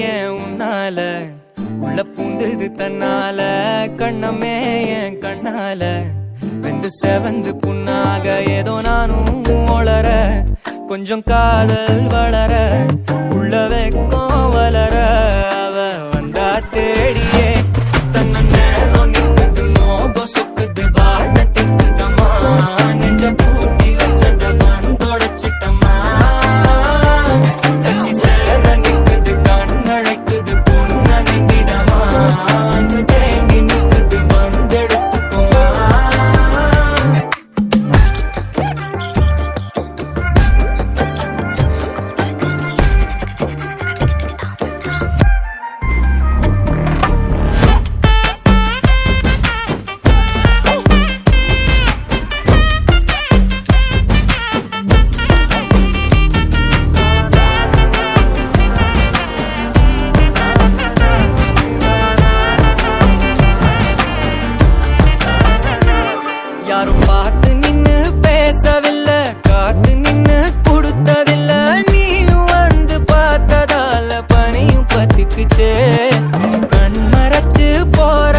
ஏன் உன்னால உள்ள பூந்தது தன்னால கண்ணமே என் கண்ணால வெந்து செவந்து புண்ணாக ஏதோ நானும் ஒளர கொஞ்சம் காதல் வளர உள்ள வெக்கம் வளர அவ வந்தா தேடியே தன்ன நேரம் நிக்குது மோகம் சுக்குது வாட்ட திக்குதம்மா நெஞ்ச பூட்டி வச்சத வந்தொடச்சிட்டம்மா கட்சி சேர நிக்குது கண்ணழைக்குது பொண்ண நிந்திடமா அங்கு தேங்கி நிக்குது வந்தெடுத்துக்குமா யாரும் பார்த்து நின்னு பேசவில்லை காத்து நின்னு கொடுத்ததில்ல நீயும் வந்து பார்த்ததால பனியும் பத்திக்குச்சே கண் மறைச்சு போற